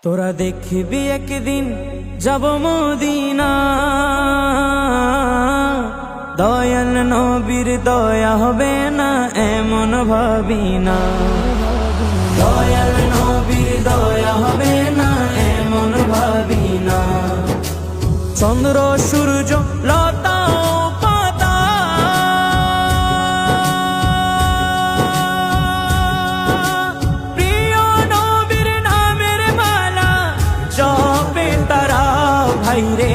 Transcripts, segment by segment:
তোরা দেখবি একদিন যাব মদিনা, দয়াল নবীর দয়া হবে না এমন ভাবি না। দয়াল নবীর দয়া হবে না এমন ভাবি না। চন্দ্র সূর্য লতা ও পাতা প্রিয় নবীর নামের মালা জপে তারা, ভাইরে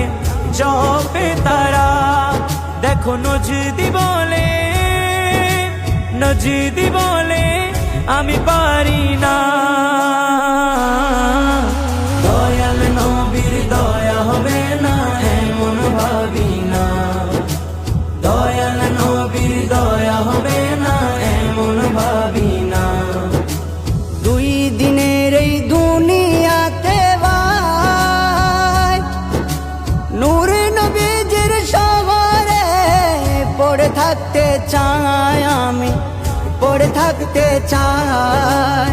জপে তারা। দেখো নজদি বলে আমি পারি না। দয়াল নবীর দয়া হবে না এমন ভাবি না। দয়াল নবীর দয়া হবে না এমন ভাবি না। দুই দিনের এই দুনিয়াতে ভাই নূর নবীজির শহরে পড়ে থাকতে চাই, আমি পড়ে থাকতে চাই।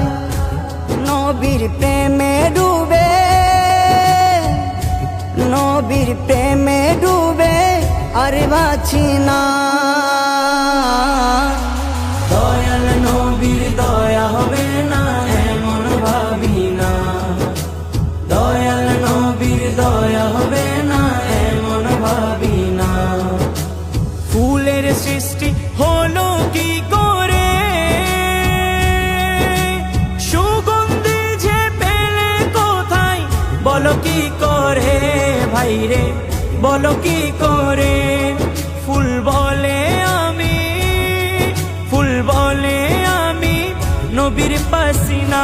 নবীর প্রেমে ডুবে, নবীর প্রেমে ডুবে আর বাঁচি না। দয়াল নবীর দয়া হবে না এমন ভাবি না। দয়াল নবীর দয়া হবে না এমন ভাবি না। ফুলের সৃষ্টি হলো কি করে, সুগন্ধি যে পেলে কোথায়, বলো কি করে ভাইরে বলো কি করে। ফুল বলে আমি নবীর পাসিনা।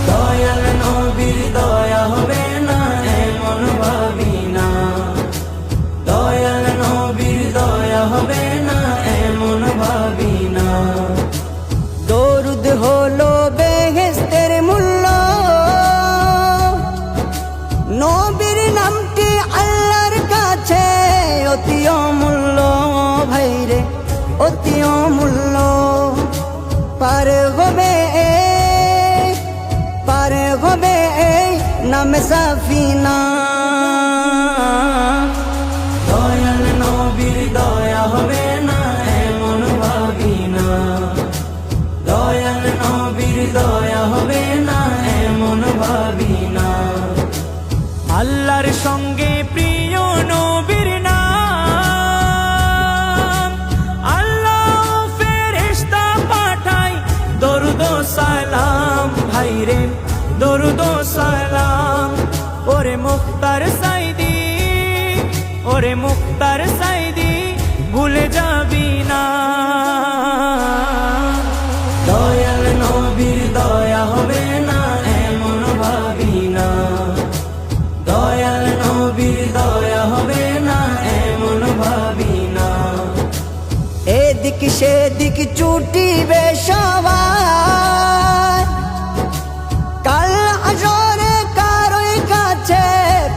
দয়াল নবীর দয়া হবে না এমন ভাবি না। দয়াল নবীর দয়া হবে না এমন ভাবি না। দরুদ হলো বেহেশতের মূল্য, নবীর নামটি আল্লাহর কাছে অতি অমূল্য, ভাইরে অতি অমূল্য। পার হবে এই নামে সাফিনা। দয়াল নবীর দয়া হবে না এমন ভাবি না। দয়াল নবীর দয়া হবে না এমন ভাবি না। আল্লাহর সঙ্গে প্রিয় নবীর নাম, আল্লাহ ফেরেশতা পাঠায় দরুদ ও সালাম, ভাইরে দরুদ ও সালাম। ওরে মুখতার সাইদি ভুলে যাবি না। দয়াল নবীর দয়া হবে না এমন ভাবি না। দয়াল নবীর দয়া হবে না এমন ভাবি না। এদিক সেদিক ছুটিবে সবাই, কাল হাসরে কারোই কাছে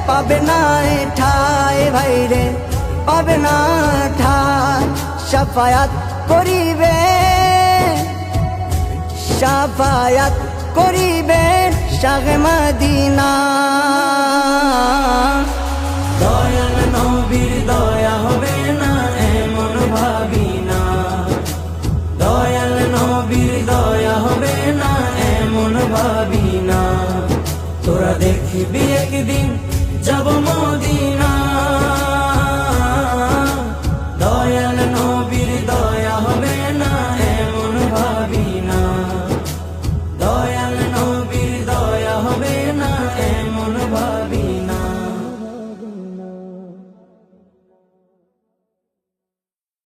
পাবে না ঠাই, ভাইরে পাবে না ঠাই। শাফায়াত করিবে শাহে মদিনা। দয়াল নবীর দয়া হবে না এমন ভাবি না। দয়াল নবীর দয়া হবে না এমন ভাবি না। তোরা দেখবি